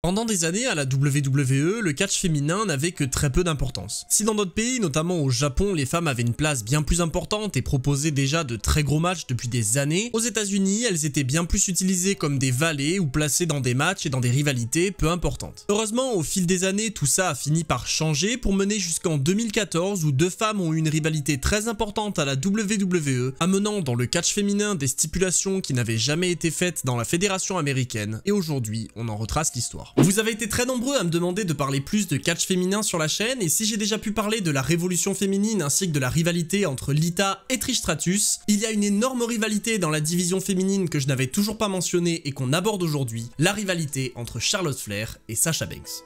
Pendant des années, à la WWE, le catch féminin n'avait que très peu d'importance. Si dans d'autres pays, notamment au Japon, les femmes avaient une place bien plus importante et proposaient déjà de très gros matchs depuis des années, aux États-Unis, elles étaient bien plus utilisées comme des valets ou placées dans des matchs et dans des rivalités peu importantes. Heureusement, au fil des années, tout ça a fini par changer pour mener jusqu'en 2014 où deux femmes ont eu une rivalité très importante à la WWE, amenant dans le catch féminin des stipulations qui n'avaient jamais été faites dans la fédération américaine, et aujourd'hui, on en retrace l'histoire. Vous avez été très nombreux à me demander de parler plus de catch féminin sur la chaîne, et si j'ai déjà pu parler de la révolution féminine ainsi que de la rivalité entre Lita et Trish Stratus, il y a une énorme rivalité dans la division féminine que je n'avais toujours pas mentionnée et qu'on aborde aujourd'hui, la rivalité entre Charlotte Flair et Sasha Banks.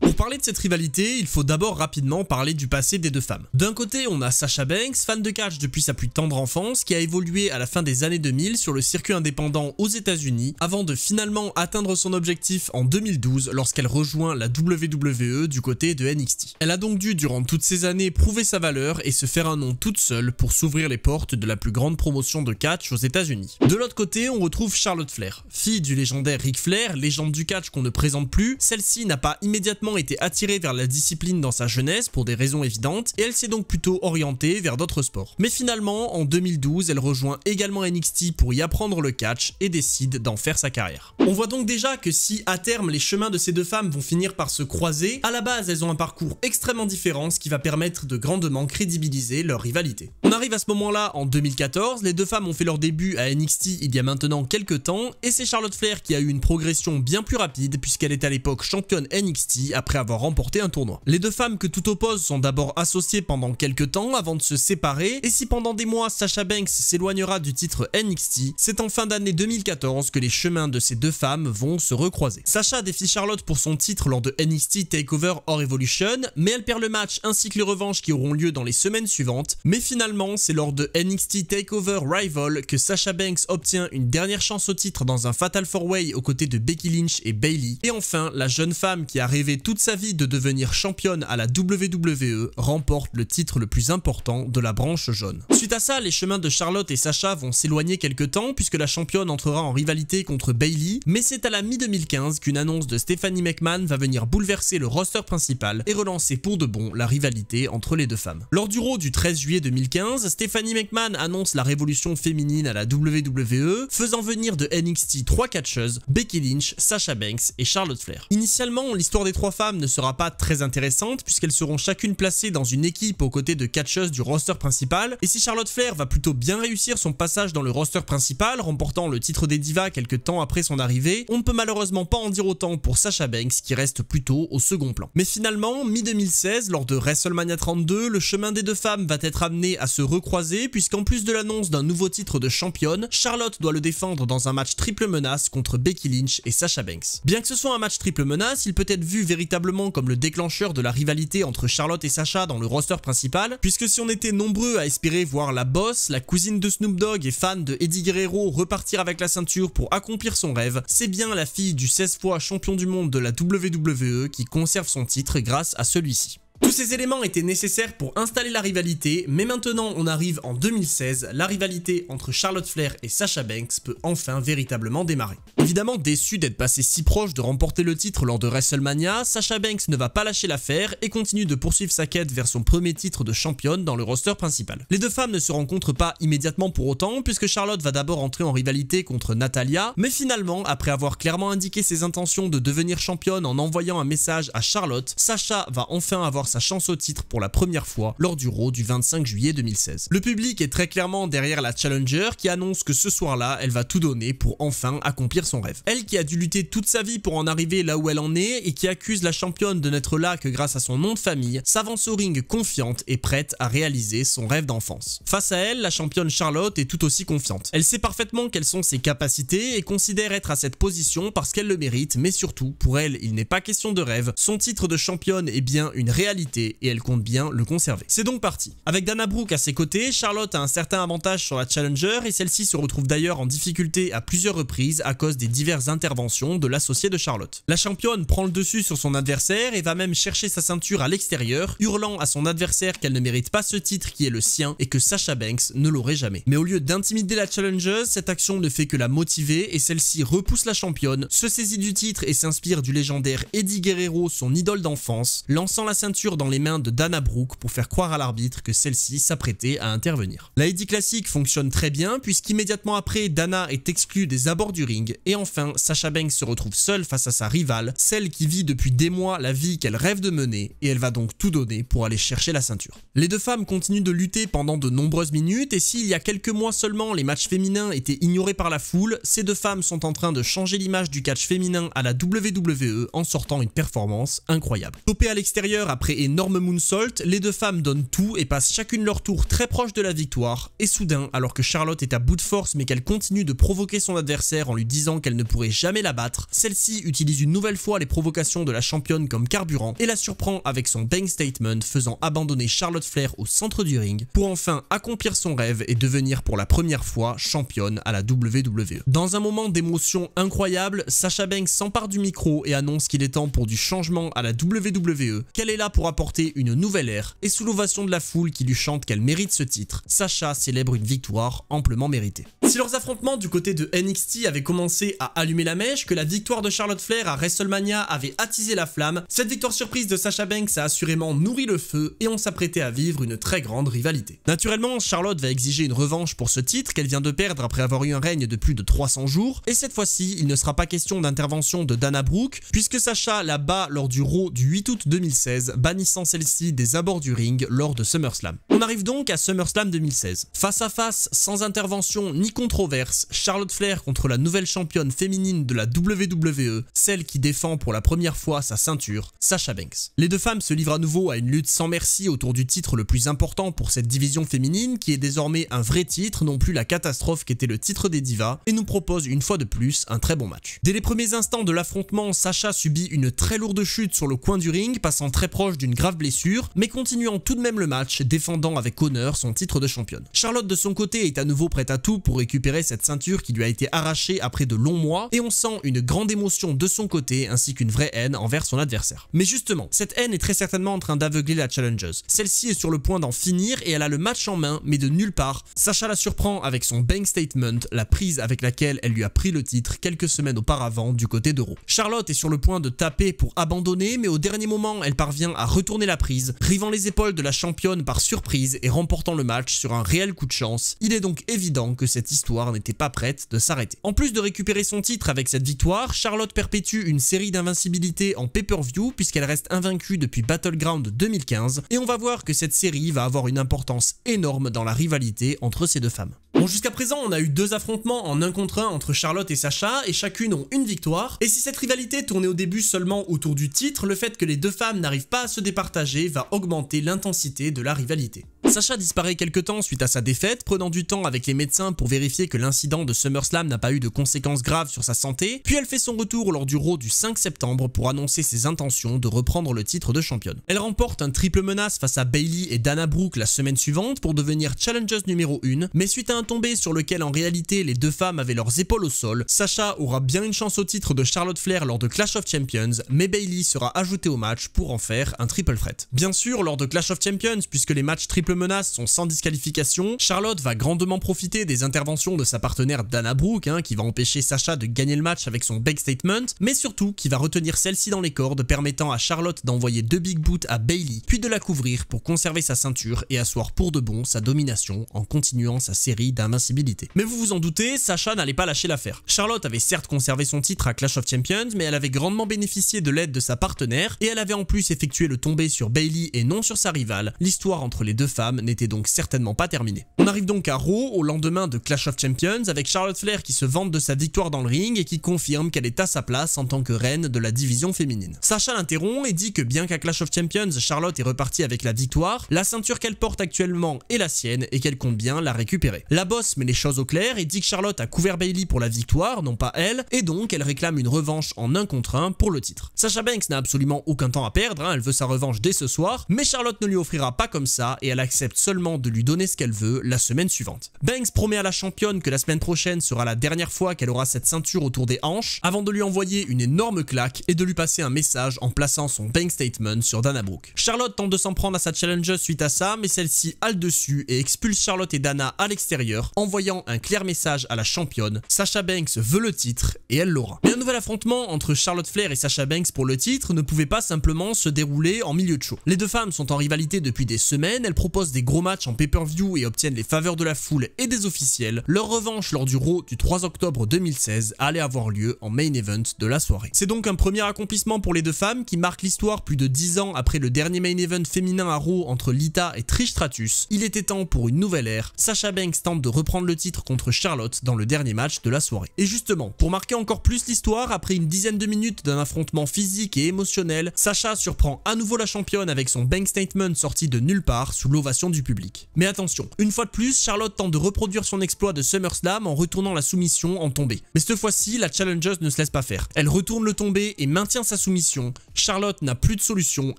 Pour parler de cette rivalité, il faut d'abord rapidement parler du passé des deux femmes. D'un côté, on a Sasha Banks, fan de catch depuis sa plus tendre enfance, qui a évolué à la fin des années 2000 sur le circuit indépendant aux États-Unis, avant de finalement atteindre son objectif en 2012 lorsqu'elle rejoint la WWE du côté de NXT. Elle a donc dû, durant toutes ces années, prouver sa valeur et se faire un nom toute seule pour s'ouvrir les portes de la plus grande promotion de catch aux États-Unis. De l'autre côté, on retrouve Charlotte Flair. Fille du légendaire Ric Flair, légende du catch qu'on ne présente plus, celle-ci n'a pas immédiatement été attirée vers la discipline dans sa jeunesse pour des raisons évidentes et elle s'est donc plutôt orientée vers d'autres sports. Mais finalement, en 2012, elle rejoint également NXT pour y apprendre le catch et décide d'en faire sa carrière. On voit donc déjà que si à terme les chemins de ces deux femmes vont finir par se croiser, à la base elles ont un parcours extrêmement différent, ce qui va permettre de grandement crédibiliser leur rivalité. On arrive à ce moment-là en 2014, les deux femmes ont fait leur début à NXT il y a maintenant quelques temps et c'est Charlotte Flair qui a eu une progression bien plus rapide puisqu'elle est à l'époque championne NXT après avoir remporté un tournoi. Les deux femmes que tout oppose sont d'abord associées pendant quelques temps avant de se séparer et si pendant des mois Sasha Banks s'éloignera du titre NXT, c'est en fin d'année 2014 que les chemins de ces deux femmes vont se recroiser. Sasha défie Charlotte pour son titre lors de NXT TakeOver or Evolution, mais elle perd le match ainsi que les revanches qui auront lieu dans les semaines suivantes, mais finalement c'est lors de NXT TakeOver Rival que Sasha Banks obtient une dernière chance au titre dans un Fatal 4-Way aux côtés de Becky Lynch et Bayley, et enfin la jeune femme qui a rêvé toute sa vie de devenir championne à la WWE remporte le titre le plus important de la branche jaune. Suite à ça, les chemins de Charlotte et Sasha vont s'éloigner quelques temps puisque la championne entrera en rivalité contre Bayley, mais c'est à la mi-2015 qu'une annonce de Stephanie McMahon va venir bouleverser le roster principal et relancer pour de bon la rivalité entre les deux femmes. Lors du Raw du 13 juillet 2015, Stephanie McMahon annonce la révolution féminine à la WWE, faisant venir de NXT 3 catcheuses, Becky Lynch, Sasha Banks et Charlotte Flair. Initialement, l'histoire des trois femmes ne sera pas très intéressante puisqu'elles seront chacune placées dans une équipe aux côtés de catcheuses du roster principal, et si Charlotte Flair va plutôt bien réussir son passage dans le roster principal, remportant le titre des divas quelques temps après son arrivée, on ne peut malheureusement pas en dire autant pour Sasha Banks qui reste plutôt au second plan. Mais finalement, mi-2016, lors de WrestleMania 32, le chemin des deux femmes va être amené à se recroiser puisqu'en plus de l'annonce d'un nouveau titre de championne, Charlotte doit le défendre dans un match triple menace contre Becky Lynch et Sasha Banks. Bien que ce soit un match triple menace, il peut être vu véritablement comme le déclencheur de la rivalité entre Charlotte et Sasha dans le roster principal, puisque si on était nombreux à espérer voir la boss, la cousine de Snoop Dogg et fan de Eddie Guerrero repartir avec la ceinture pour accomplir son rêve, c'est bien la fille du 16 fois champion du monde de la WWE qui conserve son titre grâce à celui-ci. Tous ces éléments étaient nécessaires pour installer la rivalité, mais maintenant on arrive en 2016, la rivalité entre Charlotte Flair et Sasha Banks peut enfin véritablement démarrer. Évidemment déçue d'être passée si proche de remporter le titre lors de WrestleMania, Sasha Banks ne va pas lâcher l'affaire et continue de poursuivre sa quête vers son premier titre de championne dans le roster principal. Les deux femmes ne se rencontrent pas immédiatement pour autant, puisque Charlotte va d'abord entrer en rivalité contre Natalya, mais finalement, après avoir clairement indiqué ses intentions de devenir championne en envoyant un message à Charlotte, Sasha va enfin avoir sa chance au titre pour la première fois lors du Raw du 25 juillet 2016. Le public est très clairement derrière la challenger qui annonce que ce soir-là, elle va tout donner pour enfin accomplir son rêve. Elle qui a dû lutter toute sa vie pour en arriver là où elle en est et qui accuse la championne de n'être là que grâce à son nom de famille, s'avance au ring confiante et prête à réaliser son rêve d'enfance. Face à elle, la championne Charlotte est tout aussi confiante. Elle sait parfaitement quelles sont ses capacités et considère être à cette position parce qu'elle le mérite, mais surtout, pour elle, il n'est pas question de rêve, son titre de championne est bien une réalité et elle compte bien le conserver. C'est donc parti. Avec Dana Brooke à ses côtés, Charlotte a un certain avantage sur la challenger et celle-ci se retrouve d'ailleurs en difficulté à plusieurs reprises à cause des des diverses interventions de l'associé de Charlotte. La championne prend le dessus sur son adversaire et va même chercher sa ceinture à l'extérieur, hurlant à son adversaire qu'elle ne mérite pas ce titre qui est le sien et que Sasha Banks ne l'aurait jamais. Mais au lieu d'intimider la challengeuse, cette action ne fait que la motiver et celle-ci repousse la championne, se saisit du titre et s'inspire du légendaire Eddie Guerrero, son idole d'enfance, lançant la ceinture dans les mains de Dana Brooke pour faire croire à l'arbitre que celle-ci s'apprêtait à intervenir. La Eddie classique fonctionne très bien puisqu'immédiatement après, Dana est exclue des abords du ring et enfin, Sasha Banks se retrouve seule face à sa rivale, celle qui vit depuis des mois la vie qu'elle rêve de mener et elle va donc tout donner pour aller chercher la ceinture. Les deux femmes continuent de lutter pendant de nombreuses minutes et s'il y a quelques mois seulement les matchs féminins étaient ignorés par la foule, ces deux femmes sont en train de changer l'image du catch féminin à la WWE en sortant une performance incroyable. Topées à l'extérieur après énorme moonsault, les deux femmes donnent tout et passent chacune leur tour très proche de la victoire et soudain, alors que Charlotte est à bout de force mais qu'elle continue de provoquer son adversaire en lui disant qu'elle ne pourrait jamais la battre, celle-ci utilise une nouvelle fois les provocations de la championne comme carburant et la surprend avec son bank statement faisant abandonner Charlotte Flair au centre du ring pour enfin accomplir son rêve et devenir pour la première fois championne à la WWE. Dans un moment d'émotion incroyable, Sasha Banks s'empare du micro et annonce qu'il est temps pour du changement à la WWE, qu'elle est là pour apporter une nouvelle ère et sous l'ovation de la foule qui lui chante qu'elle mérite ce titre, Sasha célèbre une victoire amplement méritée. Si leurs affrontements du côté de NXT avaient commencé à allumer la mèche, que la victoire de Charlotte Flair à WrestleMania avait attisé la flamme, cette victoire surprise de Sasha Banks a assurément nourri le feu et on s'apprêtait à vivre une très grande rivalité. Naturellement, Charlotte va exiger une revanche pour ce titre qu'elle vient de perdre après avoir eu un règne de plus de 300 jours et cette fois-ci, il ne sera pas question d'intervention de Dana Brooke puisque Sasha la bat lors du Raw du 8 août 2016, bannissant celle-ci des abords du ring lors de SummerSlam. On arrive donc à SummerSlam 2016. Face à face, sans intervention ni controverse, Charlotte Flair contre la nouvelle championne féminine de la WWE, celle qui défend pour la première fois sa ceinture, Sasha Banks. Les deux femmes se livrent à nouveau à une lutte sans merci autour du titre le plus important pour cette division féminine qui est désormais un vrai titre, non plus la catastrophe qu'était le titre des divas, et nous propose une fois de plus un très bon match. Dès les premiers instants de l'affrontement, Sasha subit une très lourde chute sur le coin du ring, passant très proche d'une grave blessure, mais continuant tout de même le match, défendant avec honneur son titre de championne. Charlotte de son côté est à nouveau prête à tout pour récupérer cette ceinture qui lui a été arrachée après de longs mois, et on sent une grande émotion de son côté ainsi qu'une vraie haine envers son adversaire. Mais justement, cette haine est très certainement en train d'aveugler la challengeuse. Celle-ci est sur le point d'en finir et elle a le match en main, mais de nulle part, Sasha la surprend avec son bank statement, la prise avec laquelle elle lui a pris le titre quelques semaines auparavant du côté de Raw. Charlotte est sur le point de taper pour abandonner, mais au dernier moment, elle parvient à retourner la prise, rivant les épaules de la championne par surprise et remportant le match sur un réel coup de chance. Il est donc évident que cette histoire n'était pas prête de s'arrêter. En plus de récupérer son titre avec cette victoire, Charlotte perpétue une série d'invincibilité en pay-per-view puisqu'elle reste invaincue depuis Battleground 2015 et on va voir que cette série va avoir une importance énorme dans la rivalité entre ces deux femmes. Bon, jusqu'à présent, on a eu deux affrontements en 1 contre 1 entre Charlotte et Sasha, et chacune ont une victoire. Et si cette rivalité tournait au début seulement autour du titre, le fait que les deux femmes n'arrivent pas à se départager va augmenter l'intensité de la rivalité. Sasha disparaît quelque temps suite à sa défaite, prenant du temps avec les médecins pour vérifier que l'incident de SummerSlam n'a pas eu de conséquences graves sur sa santé, puis elle fait son retour lors du Raw du 5 septembre pour annoncer ses intentions de reprendre le titre de championne. Elle remporte un triple menace face à Bayley et Dana Brooke la semaine suivante pour devenir challengeuse numéro 1, mais suite à un tombé sur lequel en réalité les deux femmes avaient leurs épaules au sol, Sasha aura bien une chance au titre de Charlotte Flair lors de Clash of Champions, mais Bayley sera ajoutée au match pour en faire un triple threat. Bien sûr, lors de Clash of Champions, puisque les matchs triple menace sont sans disqualification, Charlotte va grandement profiter des interventions de sa partenaire Dana Brooke, qui va empêcher Sasha de gagner le match avec son back statement, mais surtout qui va retenir celle-ci dans les cordes, permettant à Charlotte d'envoyer 2 big boots à Bayley, puis de la couvrir pour conserver sa ceinture et asseoir pour de bon sa domination en continuant sa série d'invincibilité. Mais vous vous en doutez, Sasha n'allait pas lâcher l'affaire. Charlotte avait certes conservé son titre à Clash of Champions, mais elle avait grandement bénéficié de l'aide de sa partenaire, et elle avait en plus effectué le tombé sur Bayley et non sur sa rivale. L'histoire entre les deux femmes n'était donc certainement pas terminée. On arrive donc à Raw au lendemain de Clash of Champions avec Charlotte Flair qui se vante de sa victoire dans le ring et qui confirme qu'elle est à sa place en tant que reine de la division féminine. Sasha l'interrompt et dit que bien qu'à Clash of Champions, Charlotte est repartie avec la victoire, la ceinture qu'elle porte actuellement est la sienne et qu'elle compte bien la récupérer. La boss met les choses au clair et dit que Charlotte a couvert Bayley pour la victoire, non pas elle, et donc elle réclame une revanche en 1 contre 1 pour le titre. Sasha Banks n'a absolument aucun temps à perdre, elle veut sa revanche dès ce soir, mais Charlotte ne lui offrira pas comme ça et elle accepte accepte seulement de lui donner ce qu'elle veut la semaine suivante. Banks promet à la championne que la semaine prochaine sera la dernière fois qu'elle aura cette ceinture autour des hanches avant de lui envoyer une énorme claque et de lui passer un message en plaçant son bank statement sur Dana Brooke. Charlotte tente de s'en prendre à sa challengeuse suite à ça, mais celle-ci a le dessus et expulse Charlotte et Dana à l'extérieur, envoyant un clair message à la championne. Sasha Banks veut le titre et elle l'aura. Mais un nouvel affrontement entre Charlotte Flair et Sasha Banks pour le titre ne pouvait pas simplement se dérouler en milieu de show. Les deux femmes sont en rivalité depuis des semaines, elles proposent des gros matchs en pay-per-view et obtiennent les faveurs de la foule et des officiels. Leur revanche lors du Raw du 3 octobre 2016 allait avoir lieu en main event de la soirée. C'est donc un premier accomplissement pour les deux femmes qui marque l'histoire plus de 10 ans après le dernier main event féminin à Raw entre Lita et Trish Stratus. Il était temps pour une nouvelle ère. Sasha Banks tente de reprendre le titre contre Charlotte dans le dernier match de la soirée. Et justement, pour marquer encore plus l'histoire, après une dizaine de minutes d'un affrontement physique et émotionnel, Sasha surprend à nouveau la championne avec son bank statement sorti de nulle part sous l'ovation du public. Mais attention, une fois de plus, Charlotte tente de reproduire son exploit de SummerSlam en retournant la soumission en tombée. Mais cette fois-ci, la challengeuse ne se laisse pas faire. Elle retourne le tombé et maintient sa soumission. Charlotte n'a plus de solution,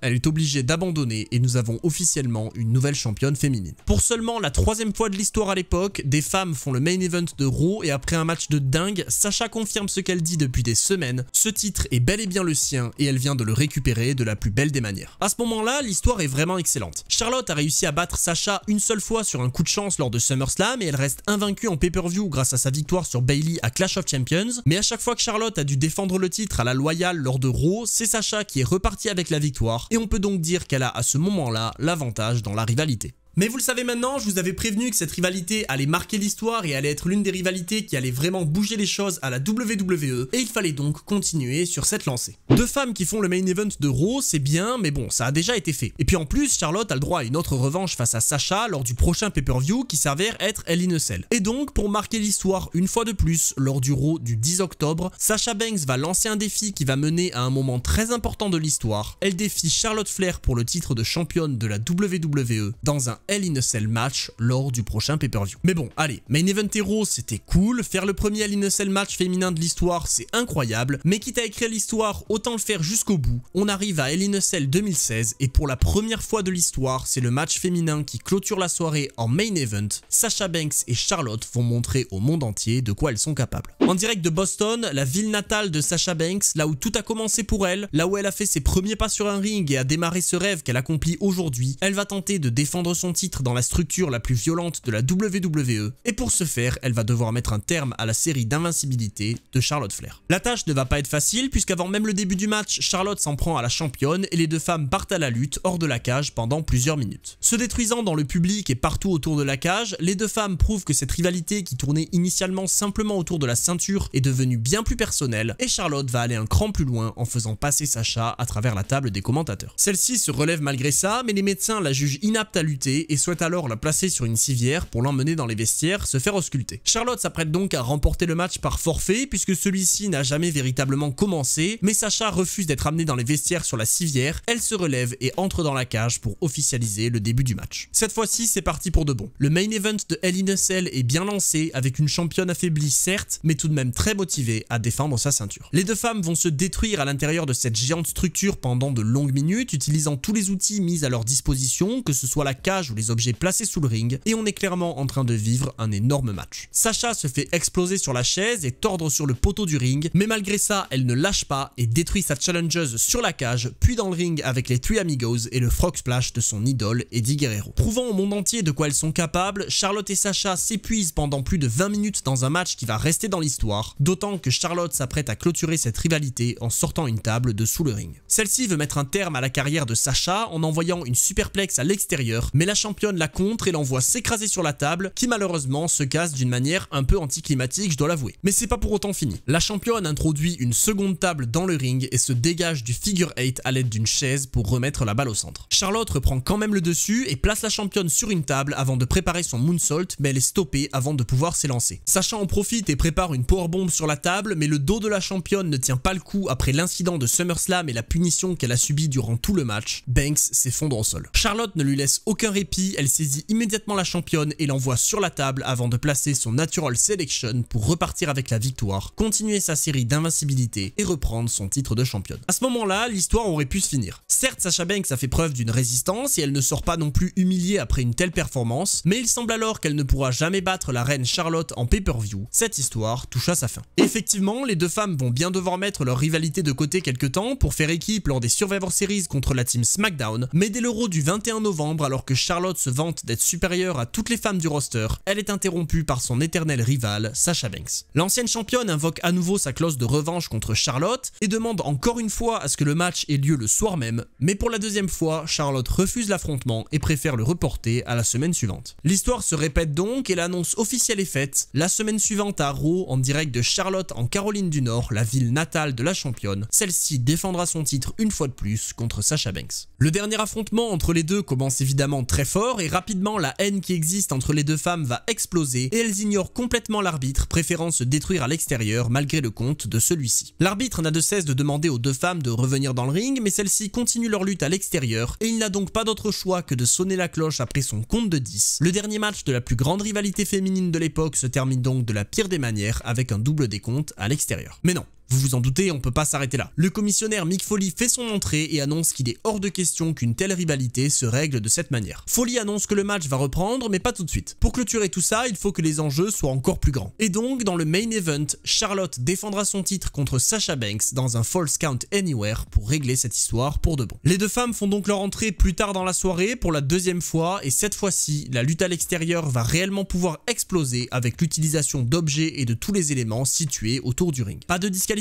elle est obligée d'abandonner et nous avons officiellement une nouvelle championne féminine. Pour seulement la troisième fois de l'histoire à l'époque, des femmes font le main event de Raw et après un match de dingue, Sasha confirme ce qu'elle dit depuis des semaines. Ce titre est bel et bien le sien et elle vient de le récupérer de la plus belle des manières. À ce moment-là, l'histoire est vraiment excellente. Charlotte a réussi à battre Sasha une seule fois sur un coup de chance lors de SummerSlam et elle reste invaincue en pay-per-view grâce à sa victoire sur Bayley à Clash of Champions. Mais à chaque fois que Charlotte a dû défendre le titre à la loyale lors de Raw, c'est Sasha qui est reparti avec la victoire et on peut donc dire qu'elle a à ce moment-là l'avantage dans la rivalité. Mais vous le savez maintenant, je vous avais prévenu que cette rivalité allait marquer l'histoire et allait être l'une des rivalités qui allait vraiment bouger les choses à la WWE et il fallait donc continuer sur cette lancée. Deux femmes qui font le main event de Raw, c'est bien, mais bon, ça a déjà été fait. Et puis en plus, Charlotte a le droit à une autre revanche face à Sasha lors du prochain pay-per-view qui s'avère être Hell in a Cell. Et donc, pour marquer l'histoire une fois de plus, lors du Raw du 10 octobre, Sasha Banks va lancer un défi qui va mener à un moment très important de l'histoire. Elle défie Charlotte Flair pour le titre de championne de la WWE dans un Hell in a Cell match lors du prochain pay-per-view. Mais bon, allez, Main Event Hero c'était cool, faire le premier Hell in a Cell match féminin de l'histoire c'est incroyable, mais quitte à écrire l'histoire, autant le faire jusqu'au bout. On arrive à Hell in a Cell 2016 et pour la première fois de l'histoire, c'est le match féminin qui clôture la soirée en Main Event. Sasha Banks et Charlotte vont montrer au monde entier de quoi elles sont capables. En direct de Boston, la ville natale de Sasha Banks, là où tout a commencé pour elle, là où elle a fait ses premiers pas sur un ring et a démarré ce rêve qu'elle accomplit aujourd'hui, elle va tenter de défendre son titre dans la structure la plus violente de la WWE et pour ce faire, elle va devoir mettre un terme à la série d'invincibilité de Charlotte Flair. La tâche ne va pas être facile puisqu'avant même le début du match, Charlotte s'en prend à la championne et les deux femmes partent à la lutte hors de la cage pendant plusieurs minutes. Se détruisant dans le public et partout autour de la cage, les deux femmes prouvent que cette rivalité qui tournait initialement simplement autour de la ceinture est devenue bien plus personnelle et Charlotte va aller un cran plus loin en faisant passer Sasha à travers la table des commentateurs. Celle-ci se relève malgré ça, mais les médecins la jugent inapte à lutter et souhaitent alors la placer sur une civière pour l'emmener dans les vestiaires se faire ausculter. Charlotte s'apprête donc à remporter le match par forfait puisque celui-ci n'a jamais véritablement commencé, mais Sasha refuse d'être amenée dans les vestiaires sur la civière, elle se relève et entre dans la cage pour officialiser le début du match. Cette fois-ci, c'est parti pour de bon. Le main event de Hell in a Cell est bien lancé avec une championne affaiblie certes, mais tout de même très motivée à défendre sa ceinture. Les deux femmes vont se détruire à l'intérieur de cette géante structure pendant de longues minutes, utilisant tous les outils mis à leur disposition, que ce soit la cage ou les objets placés sous le ring, et on est clairement en train de vivre un énorme match. Sasha se fait exploser sur la chaise et tordre sur le poteau du ring, mais malgré ça, elle ne lâche pas et détruit sa challengeuse sur la cage, puis dans le ring avec les Three Amigos et le frog splash de son idole Eddie Guerrero. Prouvant au monde entier de quoi elles sont capables, Charlotte et Sasha s'épuisent pendant plus de 20 minutes dans un match qui va rester dans l'histoire, d'autant que Charlotte s'apprête à clôturer cette rivalité en sortant une table de sous le ring. Celle-ci veut mettre un terme à la carrière de Sasha en envoyant une superplex à l'extérieur, mais la championne la contre et l'envoie s'écraser sur la table, qui malheureusement se casse d'une manière un peu anticlimatique, je dois l'avouer. Mais c'est pas pour autant fini. La championne introduit une seconde table dans le ring et se dégage du figure 8 à l'aide d'une chaise pour remettre la balle au centre. Charlotte reprend quand même le dessus et place la championne sur une table avant de préparer son moonsault, mais elle est stoppée avant de pouvoir s'élancer. Sasha en profite et prépare une powerbomb sur la table, mais le dos de la championne ne tient pas le coup après l'incident de SummerSlam et la punition qu'elle a subie durant tout le match. Banks s'effondre au sol. Charlotte ne lui laisse aucun répit répit, elle saisit immédiatement la championne et l'envoie sur la table avant de placer son Natural Selection pour repartir avec la victoire, continuer sa série d'invincibilité et reprendre son titre de championne. À ce moment-là, l'histoire aurait pu se finir. Certes, Sasha Banks a fait preuve d'une résistance et elle ne sort pas non plus humiliée après une telle performance, mais il semble alors qu'elle ne pourra jamais battre la reine Charlotte en pay-per-view. Cette histoire touche à sa fin. Et effectivement, les deux femmes vont bien devoir mettre leur rivalité de côté quelque temps pour faire équipe lors des Survivor Series contre la team SmackDown, mais dès l'Euro du 21 novembre, alors que Charlotte se vante d'être supérieure à toutes les femmes du roster, elle est interrompue par son éternel rival, Sasha Banks. L'ancienne championne invoque à nouveau sa clause de revanche contre Charlotte et demande encore une fois à ce que le match ait lieu le soir même, mais pour la deuxième fois, Charlotte refuse l'affrontement et préfère le reporter à la semaine suivante. L'histoire se répète donc et l'annonce officielle est faite. La semaine suivante à Raw, en direct de Charlotte en Caroline du Nord, la ville natale de la championne, celle-ci défendra son titre une fois de plus contre Sasha Banks. Le dernier affrontement entre les deux commence évidemment très fort et rapidement la haine qui existe entre les deux femmes va exploser et elles ignorent complètement l'arbitre, préférant se détruire à l'extérieur malgré le compte de celui-ci. L'arbitre n'a de cesse de demander aux deux femmes de revenir dans le ring, mais celles-ci continuent leur lutte à l'extérieur et il n'a donc pas d'autre choix que de sonner la cloche après son compte de 10. Le dernier match de la plus grande rivalité féminine de l'époque se termine donc de la pire des manières avec un double décompte à l'extérieur. Mais non. Vous vous en doutez, on peut pas s'arrêter là. Le commissionnaire Mick Foley fait son entrée et annonce qu'il est hors de question qu'une telle rivalité se règle de cette manière. Foley annonce que le match va reprendre, mais pas tout de suite. Pour clôturer tout ça, il faut que les enjeux soient encore plus grands. Et donc, dans le main event, Charlotte défendra son titre contre Sasha Banks dans un Falls Count Anywhere pour régler cette histoire pour de bon. Les deux femmes font donc leur entrée plus tard dans la soirée pour la deuxième fois et cette fois-ci, la lutte à l'extérieur va réellement pouvoir exploser avec l'utilisation d'objets et de tous les éléments situés autour du ring. Pas de disqualification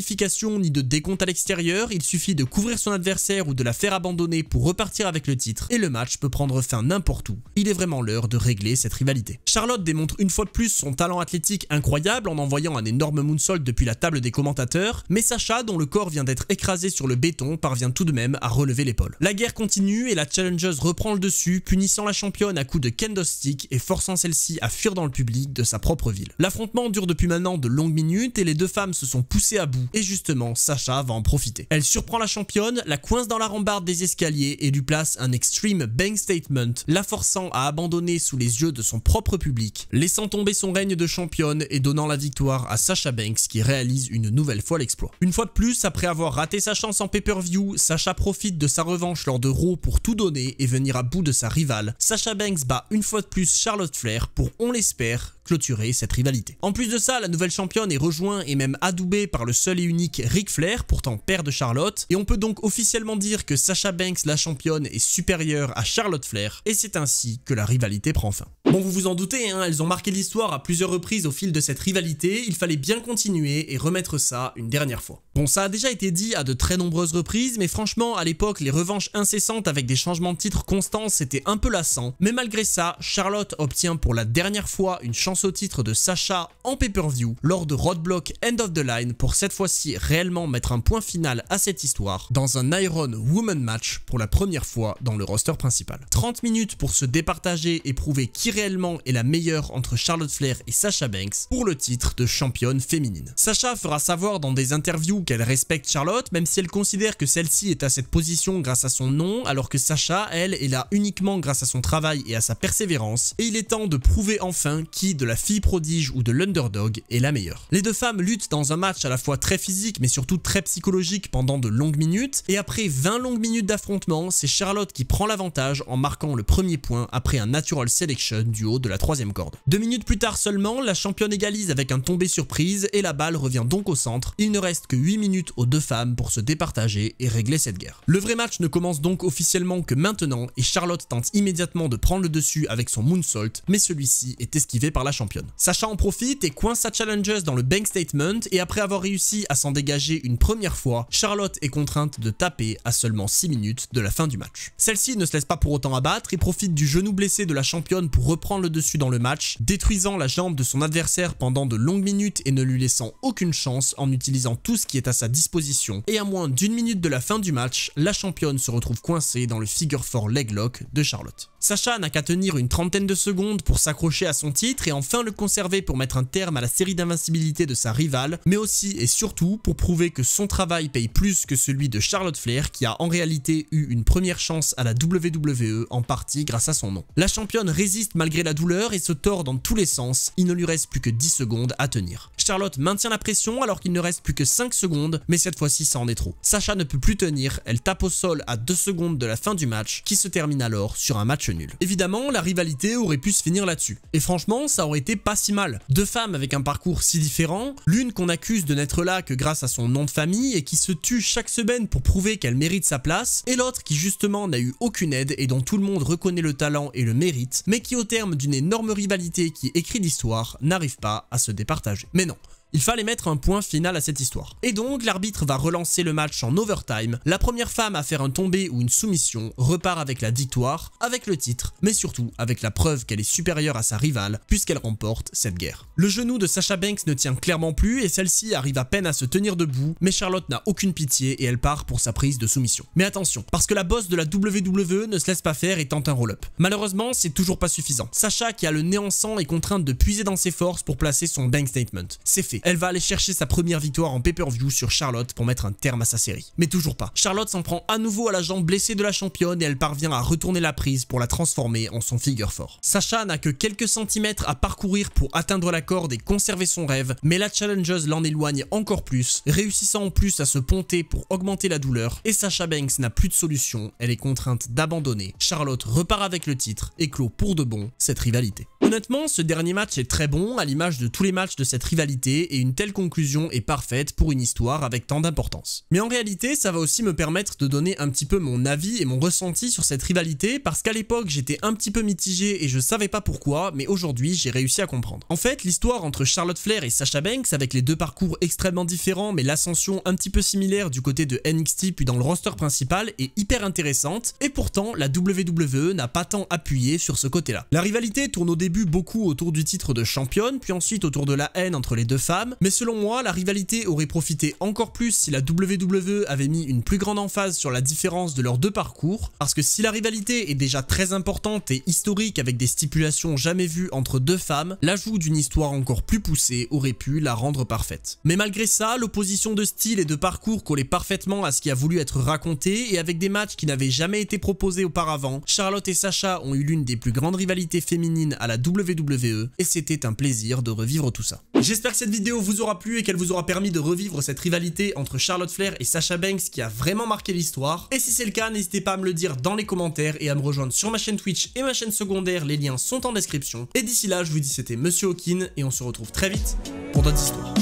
ni de décompte à l'extérieur, il suffit de couvrir son adversaire ou de la faire abandonner pour repartir avec le titre et le match peut prendre fin n'importe où. Il est vraiment l'heure de régler cette rivalité. Charlotte démontre une fois de plus son talent athlétique incroyable en envoyant un énorme moonsault depuis la table des commentateurs, mais Sasha, dont le corps vient d'être écrasé sur le béton, parvient tout de même à relever l'épaule. La guerre continue et la challengeuse reprend le dessus, punissant la championne à coups de kendo stick et forçant celle-ci à fuir dans le public de sa propre ville. L'affrontement dure depuis maintenant de longues minutes et les deux femmes se sont poussées à bout. Et justement, Sasha va en profiter. Elle surprend la championne, la coince dans la rambarde des escaliers et lui place un Extreme Bank Statement, la forçant à abandonner sous les yeux de son propre public, laissant tomber son règne de championne et donnant la victoire à Sasha Banks qui réalise une nouvelle fois l'exploit. Une fois de plus, après avoir raté sa chance en pay-per-view, Sasha profite de sa revanche lors de Raw pour tout donner et venir à bout de sa rivale. Sasha Banks bat une fois de plus Charlotte Flair pour, on l'espère, clôturer cette rivalité. En plus de ça, la nouvelle championne est rejointe et même adoubée par le seul et unique Ric Flair, pourtant père de Charlotte, et on peut donc officiellement dire que Sasha Banks, la championne, est supérieure à Charlotte Flair, et c'est ainsi que la rivalité prend fin. Bon, vous vous en doutez, hein, elles ont marqué l'histoire à plusieurs reprises au fil de cette rivalité, il fallait bien continuer et remettre ça une dernière fois. Bon, ça a déjà été dit à de très nombreuses reprises, mais franchement, à l'époque, les revanches incessantes avec des changements de titre constants, c'était un peu lassant, mais malgré ça, Charlotte obtient pour la dernière fois une chance au titre de Sasha en pay-per-view lors de Roadblock End of the Line pour cette fois-ci réellement mettre un point final à cette histoire dans un Iron Woman match pour la première fois dans le roster principal. 30 minutes pour se départager et prouver qui réellement est la meilleure entre Charlotte Flair et Sasha Banks pour le titre de championne féminine. Sasha fera savoir dans des interviews qu'elle respecte Charlotte même si elle considère que celle-ci est à cette position grâce à son nom alors que Sasha, elle, est là uniquement grâce à son travail et à sa persévérance et il est temps de prouver enfin qui de la fille prodige ou de l'underdog est la meilleure. Les deux femmes luttent dans un match à la fois très physique mais surtout très psychologique pendant de longues minutes et après 20 longues minutes d'affrontement, c'est Charlotte qui prend l'avantage en marquant le premier point après un Natural Selection du haut de la troisième corde. 2 minutes plus tard seulement, la championne égalise avec un tombé surprise et la balle revient donc au centre. Il ne reste que 8 minutes aux deux femmes pour se départager et régler cette guerre. Le vrai match ne commence donc officiellement que maintenant et Charlotte tente immédiatement de prendre le dessus avec son moonsault mais celui-ci est esquivé par la championne. Sasha en profite et coince sa challengeuse dans le bank statement et après avoir réussi à s'en dégager une première fois, Charlotte est contrainte de taper à seulement 6 minutes de la fin du match. Celle-ci ne se laisse pas pour autant abattre et profite du genou blessé de la championne pour reprendre le dessus dans le match, détruisant la jambe de son adversaire pendant de longues minutes et ne lui laissant aucune chance en utilisant tout ce qui est à sa disposition. Et à moins d'1 minute de la fin du match, la championne se retrouve coincée dans le figure 4 leg lock de Charlotte. Sacha n'a qu'à tenir une trentaine de secondes pour s'accrocher à son titre et enfin le conserver pour mettre un terme à la série d'invincibilité de sa rivale, mais aussi et surtout pour prouver que son travail paye plus que celui de Charlotte Flair qui a en réalité eu une première chance à la WWE en partie grâce à son nom. La championne résiste malgré la douleur et se tord dans tous les sens, il ne lui reste plus que 10 secondes à tenir. Charlotte maintient la pression alors qu'il ne reste plus que 5 secondes, mais cette fois-ci ça en est trop. Sacha ne peut plus tenir, elle tape au sol à 2 secondes de la fin du match qui se termine alors sur un match nul. Évidemment, la rivalité aurait pu se finir là-dessus. Et franchement, ça aurait été pas si mal. Deux femmes avec un parcours si différent, l'une qu'on accuse de n'être là que grâce à son nom de famille et qui se tue chaque semaine pour prouver qu'elle mérite sa place, et l'autre qui justement n'a eu aucune aide et dont tout le monde reconnaît le talent et le mérite, mais qui au terme d'une énorme rivalité qui écrit l'histoire, n'arrive pas à se départager. Mais non. Il fallait mettre un point final à cette histoire. Et donc, l'arbitre va relancer le match en overtime. La première femme à faire un tombé ou une soumission repart avec la victoire, avec le titre, mais surtout avec la preuve qu'elle est supérieure à sa rivale, puisqu'elle remporte cette guerre. Le genou de Sasha Banks ne tient clairement plus et celle-ci arrive à peine à se tenir debout, mais Charlotte n'a aucune pitié et elle part pour sa prise de soumission. Mais attention, parce que la boss de la WWE ne se laisse pas faire et tente un roll-up. Malheureusement, c'est toujours pas suffisant. Sacha, qui a le nez en sang, est contrainte de puiser dans ses forces pour placer son bank statement. C'est fait. Elle va aller chercher sa première victoire en pay-per-view sur Charlotte pour mettre un terme à sa série. Mais toujours pas. Charlotte s'en prend à nouveau à la jambe blessée de la championne et elle parvient à retourner la prise pour la transformer en son figure 4. Sacha n'a que quelques centimètres à parcourir pour atteindre la corde et conserver son rêve, mais la challengeuse l'en éloigne encore plus, réussissant en plus à se ponter pour augmenter la douleur, et Sasha Banks n'a plus de solution, elle est contrainte d'abandonner. Charlotte repart avec le titre et clôt pour de bon cette rivalité. Honnêtement, ce dernier match est très bon, à l'image de tous les matchs de cette rivalité, et une telle conclusion est parfaite pour une histoire avec tant d'importance. Mais en réalité, ça va aussi me permettre de donner un petit peu mon avis et mon ressenti sur cette rivalité, parce qu'à l'époque, j'étais un petit peu mitigé et je savais pas pourquoi, mais aujourd'hui, j'ai réussi à comprendre. En fait, l'histoire entre Charlotte Flair et Sasha Banks, avec les deux parcours extrêmement différents, mais l'ascension un petit peu similaire du côté de NXT puis dans le roster principal, est hyper intéressante, et pourtant, la WWE n'a pas tant appuyé sur ce côté-là. La rivalité tourne au début beaucoup autour du titre de championne, puis ensuite autour de la haine entre les deux femmes, mais selon moi, la rivalité aurait profité encore plus si la WWE avait mis une plus grande emphase sur la différence de leurs deux parcours, parce que si la rivalité est déjà très importante et historique avec des stipulations jamais vues entre deux femmes, l'ajout d'une histoire encore plus poussée aurait pu la rendre parfaite. Mais malgré ça, l'opposition de style et de parcours collait parfaitement à ce qui a voulu être raconté, et avec des matchs qui n'avaient jamais été proposés auparavant, Charlotte et Sasha ont eu l'une des plus grandes rivalités féminines à la WWE, et c'était un plaisir de revivre tout ça. J'espère que cette vidéo vous aura plu et qu'elle vous aura permis de revivre cette rivalité entre Charlotte Flair et Sasha Banks qui a vraiment marqué l'histoire. Et si c'est le cas, n'hésitez pas à me le dire dans les commentaires et à me rejoindre sur ma chaîne Twitch et ma chaîne secondaire, les liens sont en description. Et d'ici là, je vous dis c'était Monsieur Hawkin et on se retrouve très vite pour d'autres histoires.